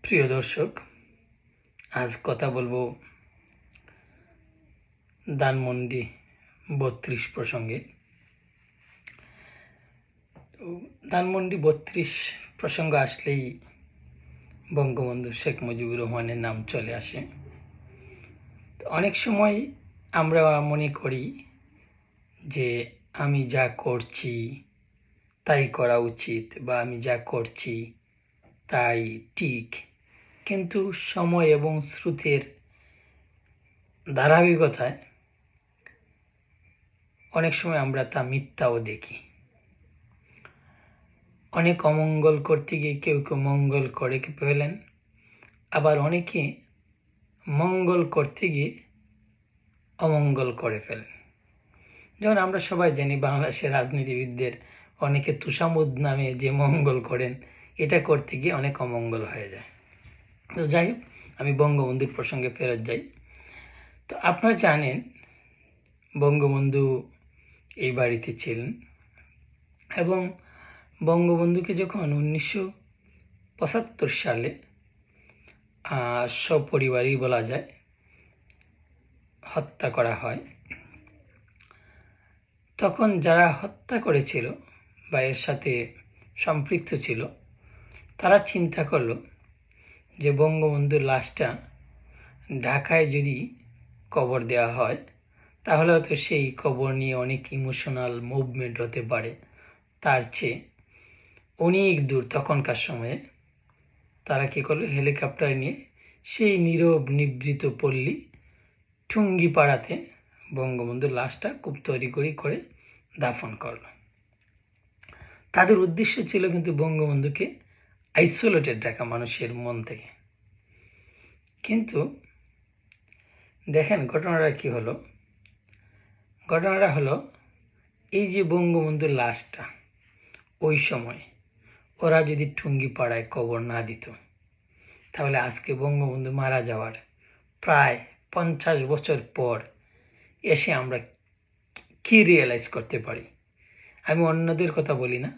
প্রিয় দর্শক, আজ কথা বলবো ধানমন্ডি ৩২ প্রসঙ্গে। ধানমন্ডি ৩২ প্রসঙ্গ আসলেই বঙ্গবন্ধু শেখ মুজিবুর রহমানের নাম চলে আসে। অনেক সময় আমরা মনে করি যে আমি যা করছি তাই করা উচিত, বা আমি যা করছি তাই ঠিক, কিন্তু সময় এবং স্রোতের ধারাবাহিকতায় অনেক সময় আমরা তা মিথ্যাও দেখি। অনেক অমঙ্গল করতে গিয়ে কেউ কেউ মঙ্গল করে ফেলেন, আবার অনেকে মঙ্গল করতে গিয়ে অমঙ্গল করে ফেলেন। যেমন আমরা সবাই জানি, বাংলাদেশের রাজনীতিবিদদের অনেকে তুষামুদ নামে যে মঙ্গল করেন, এটা করতে গিয়ে অনেক অমঙ্গল হয়ে যায়। তো যাই হোক, আমি বঙ্গবন্ধুর প্রসঙ্গে ফেরত যাই। তো আপনারা জানেন বঙ্গবন্ধু এই বাড়িতে ছিলেন, এবং বঙ্গবন্ধুকে যখন 1975 সালে সপরিবারই বলা যায় হত্যা করা হয়, তখন যারা হত্যা করেছিল বা এর সাথে সম্পৃক্ত ছিল, তারা চিন্তা করলো যে বঙ্গবন্ধুর লাশটা ঢাকায় যদি কবর দেওয়া হয়, তাহলে হয়তো সেই কবর নিয়ে অনেক ইমোশনাল মুভমেন্ট হতে পারে। তার চেয়ে অনেক দূর তখনকার সময়ে তারা কী করলো, হেলিকপ্টার নিয়ে সেই নীরব নিভৃত পল্লী টুঙ্গিপাড়াতে বঙ্গবন্ধুর লাশটা খুব তড়িঘড়ি করে দাফন করলো। তাদের উদ্দেশ্য ছিল কিন্তু বঙ্গবন্ধুকে আইসোলেটেড রাখা মানুষের মন থেকে। কিন্তু দেখেন ঘটনাটা কি হলো। ঘটনাটা হলো এই যে বঙ্গবন্ধুর লাশটা ওই সময় ওরা যদি টুঙ্গিপাড়ায় কবর না দিত, তাহলে আজকে বঙ্গবন্ধু মারা যাওয়ার প্রায় 50 বছর পর এসে আমরা কি রিয়েলাইজ করতে পারি। আমি অন্যদের কথা বলি না,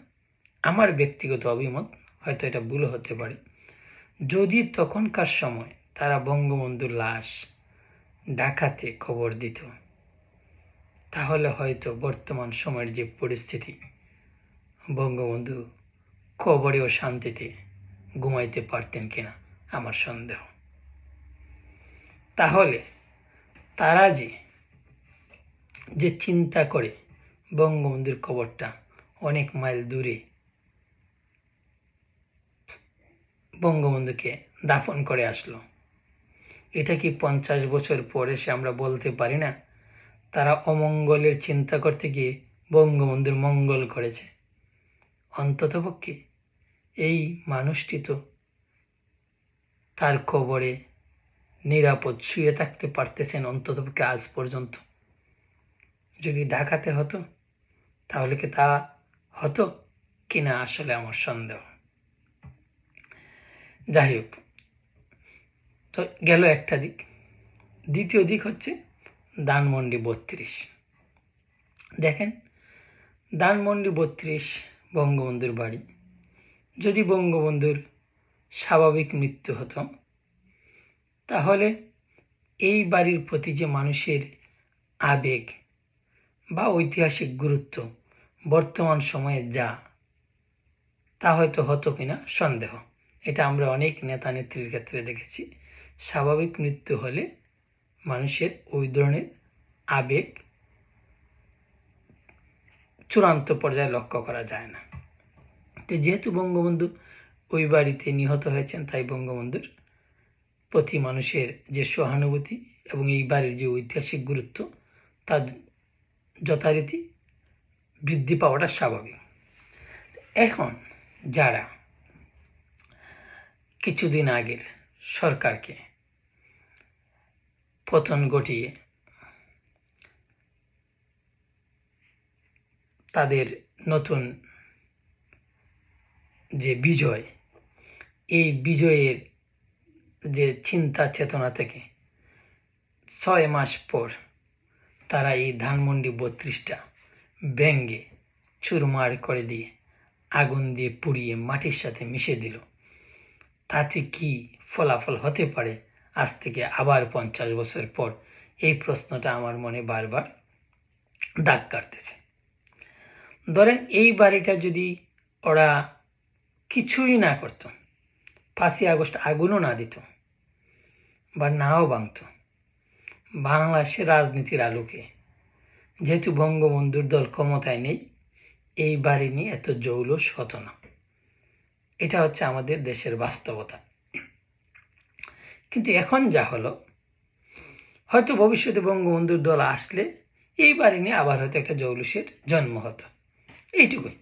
আমার ব্যক্তিগত অভিমত, হয়তো এটা ভুল হতে পারে। যদি তখনকার সময় তারা বঙ্গবন্ধুর লাশ ঢাকাতে কবর দিত, তাহলে হয়তো বর্তমান সময়ের যে পরিস্থিতি, বঙ্গবন্ধু কবরেও শান্তিতে ঘুমাইতে পারতেন কিনা আমার সন্দেহ। তাহলে তারা যে চিন্তা করে বঙ্গবন্ধুর কবরটা অনেক মাইল দূরে বঙ্গবন্ধুকে দাফন করে আসলো, এটা কি 50 বছর পরে সে আমরা বলতে পারি না তারা অমঙ্গলের চিন্তা করতে গিয়ে বঙ্গবন্ধুর মঙ্গল করেছে? অন্ততপক্ষে এই মানুষটি তো তার কবরে নিরাপদ শুয়ে থাকতে পারতেছেন অন্ততপক্ষে আজ পর্যন্ত। যদি ঢাকাতে হতো তাহলে কি তা হতো কিনা আসলে আমার সন্দেহ। যাই হোক, তো গেল একটা দিক। দ্বিতীয় দিক হচ্ছে ধানমন্ডি 32। দেখেন, ধানমন্ডি 32 বঙ্গবন্ধুর বাড়ি। যদি বঙ্গবন্ধুর স্বাভাবিক মৃত্যু হতো, তাহলে এই বাড়ির প্রতি যে মানুষের আবেগ বা ঐতিহাসিক গুরুত্ব বর্তমান সময়ে যা, তা হয়তো হতো কিনা সন্দেহ। এটা আমরা অনেক নেতা নেত্রীর ক্ষেত্রে দেখেছি। স্বাভাবিক মৃত্যু হলে মানুষের ওই ধরনের আবেগ চূড়ান্ত পর্যায়ে লক্ষ্য করা যায় না। তো যেহেতু বঙ্গবন্ধু ওই বাড়িতে নিহত হয়েছেন, তাই বঙ্গবন্ধুর প্রতি মানুষের যে সহানুভূতি এবং এই বাড়ির যে ঐতিহাসিক গুরুত্ব, তা যথারীতি বৃদ্ধি পাওয়াটা স্বাভাবিক। এখন যারা কিছুদিন আগের সরকারকে পতন ঘটিয়ে তাদের নতুন যে বিজয়, এই বিজয়ের যে চিন্তা চেতনা থেকে 6 মাস পর তারা এই ধানমন্ডি 32টা ভেঙে চুরমার করে দিয়ে আগুন দিয়ে পুড়িয়ে মাটির সাথে মিশে দিল, তাতে কি ফলাফল হতে পারে আজ থেকে আবার 50 বছর পর, এই প্রশ্নটা আমার মনে বারবার দাগ কাটতেছে। ধরেন এই বাড়িটা যদি ওরা কিছুই না করতো, 5ই আগস্ট আগুনও না দিত বা নাও ভাঙত, বাংলাদেশের রাজনীতির আলোকে যেহেতু বঙ্গবন্ধুর দল ক্ষমতায় নেই, এই বাড়ি নিয়ে এত জৌলুস হতো না। এটা হচ্ছে আমাদের দেশের বাস্তবতা। কিন্তু এখন যা হলো, হয়তো ভবিষ্যতে বঙ্গবন্ধুর দল আসলে এই বাড়ি নিয়ে আবার হয়তো একটা জৌলুসের জন্ম হতো, এইটুকুই।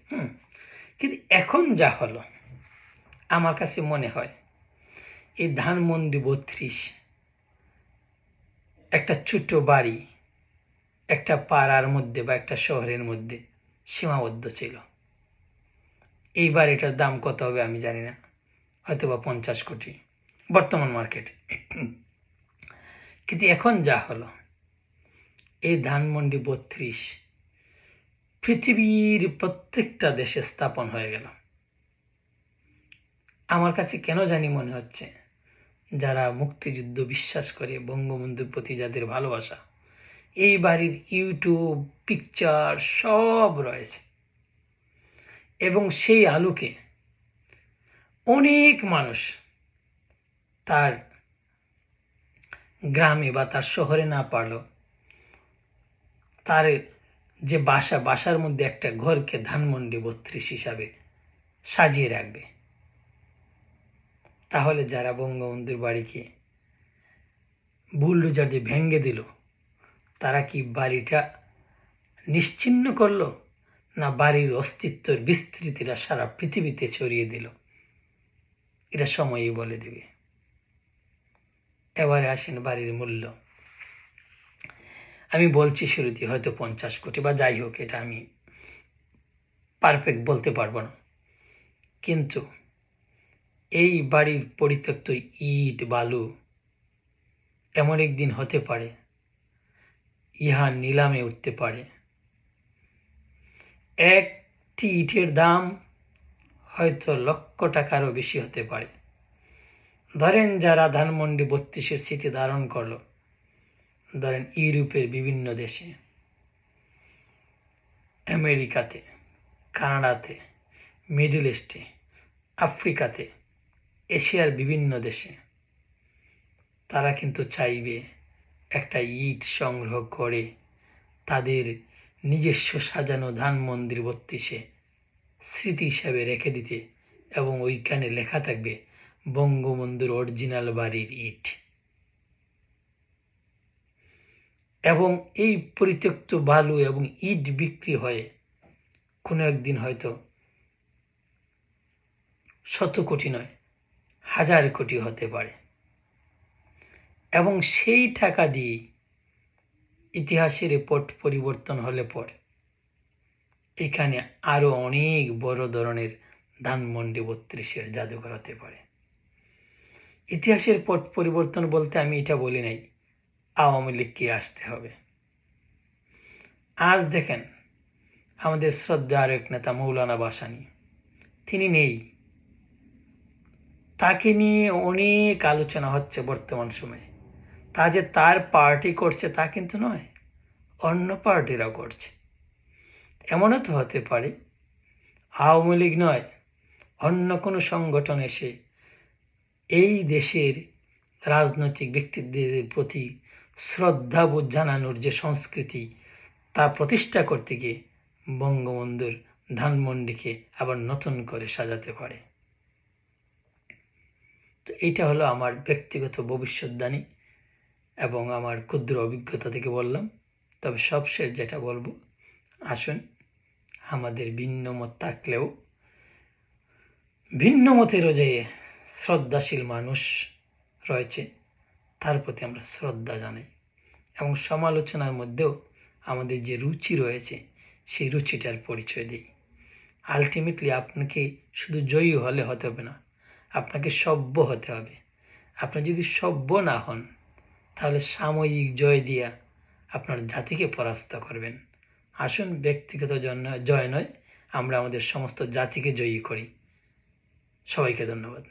কিন্তু এখন যা হলো, আমার কাছে মনে হয় এই ধানমন্ডি 32 একটা ছোট্ট বাড়ি একটা পাড়ার মধ্যে বা একটা শহরের মধ্যে সীমাবদ্ধ ছিল। এই বাড়িটার দাম কত হবে আমি জানি না, হয়তো বা 50 কোটি বর্তমান মার্কেটে। কিন্তু এখন যা হলো, এই ধানমন্ডি 32 পৃথিবীর প্রত্যেকটা দেশে স্থাপন হয়ে গেল। আমার কাছে কেন জানি মনে হচ্ছে, যারা মুক্তিযুদ্ধ বিশ্বাস করে, বঙ্গবন্ধুর প্রতি যাদের ভালোবাসা, এই বাড়ির ইউটিউব পিকচার সব রয়েছে, এবং সেই আলোকে অনেক মানুষ তার গ্রামে বা তার শহরে না পারলেও তার যে বাসার মধ্যে একটা ঘরকে ধানমন্ডি 32 হিসাবে সাজিয়ে রাখবে। তাহলে যারা বঙ্গবন্ধুর বাড়িকে বুলডোজার দিয়ে ভেঙে দিল, তারা কি বাড়িটা নিশ্চিহ্ন করলো, না বাড়ির অস্তিত্বের বিস্তৃতিটা সারা পৃথিবীতে ছড়িয়ে দিল? এটা সময়ই বলে দেবে। এবারে আসেন বাড়ির মূল্য। আমি বলছি শুরুতে হয়তো 50 কোটি বা যাই হোক, এটা আমি পারফেক্ট বলতে পারবো না। কিন্তু এই বাড়ির পরিত্যক্ত ইট বালু এমন একদিন হতে পারে ইহা নিলামে উঠতে পারে। একটি ইটের দাম হয়তো লক্ষ টাকারও বেশি হতে পারে। ধরেন যারা ধানমন্ডি 32-এর স্মৃতি ধারণ করলো, ধরেন ইউরোপের বিভিন্ন দেশে, আমেরিকাতে, কানাডাতে, মিডল ইস্টে, আফ্রিকাতে, এশিয়ার বিভিন্ন দেশে, তারা কিন্তু চাইবে একটা ইট সংগ্রহ করে তাদের নিজস্ব সাজানো ধানমন্দির 32-এ স্মৃতি হিসাবে রেখে দিতে, এবং ওইখানে লেখা থাকবে বঙ্গবন্ধুর অরিজিনাল বাড়ির ইট। এবং এই পরিত্যক্ত বালু এবং ইট বিক্রি হয়ে কোনো একদিন হয়তো 100 কোটি নয়, 1000 কোটি হতে পারে। এবং সেই টাকা দিয়ে ইতিহাসের পট পরিবর্তন হলে পর এখানে আরো অনেক বড় ধরনের ধানমন্ডি 32-এর জাদুঘর হতে পারে। ইতিহাসের পট পরিবর্তন বলতে আমি এটা বলি নাই আওয়ামী লীগকে আসতে হবে। আজ দেখেন আমাদের শ্রদ্ধা আরেক নেতা মৌলানা ভাসানী, তিনি নেই, তাকে নিয়ে অনেক আলোচনা হচ্ছে বর্তমান সময়ে। তা যে তার পার্টি করছে তা কিন্তু নয়, অন্য পার্টিরাও করছে। এমনও তো হতে পারে আওয়ামী লীগ নয়, অন্য কোনো সংগঠন এসে এই দেশের রাজনৈতিক ব্যক্তিদের প্রতি শ্রদ্ধাবোধ জানানোর যে সংস্কৃতি, তা প্রতিষ্ঠা করতে গিয়ে বঙ্গবন্ধুর ধানমন্ডিকে আবার নতুন করে সাজাতে পারে। তো এইটা হলো আমার ব্যক্তিগত ভবিষ্যৎবাণী এবং আমার ক্ষুদ্র অভিজ্ঞতা থেকে বললাম। তবে সবশেষ যেটা বলবো, আসুন আমাদের ভিন্ন মত থাকলেও ভিন্ন মতেরও যে শ্রদ্ধাশীল মানুষ রয়েছে তার প্রতি আমরা শ্রদ্ধা জানাই, এবং সমালোচনার মধ্যেও আমাদের যে রুচি রয়েছে সেই রুচিটার পরিচয় দিই। আলটিমেটলি আপনাকে শুধু জয়ী হলে হতে হবে না, আপনাকে সভ্য হতে হবে। আপনি যদি সভ্য না হন তাহলে সাময়িক জয় দিয়া আপনার জাতিকে পরাস্ত করবেন। আসুন ব্যক্তিগত জয় নয়, আমরা আমাদের সমস্ত জাতিকে জয়ী করি। সবাইকে ধন্যবাদ।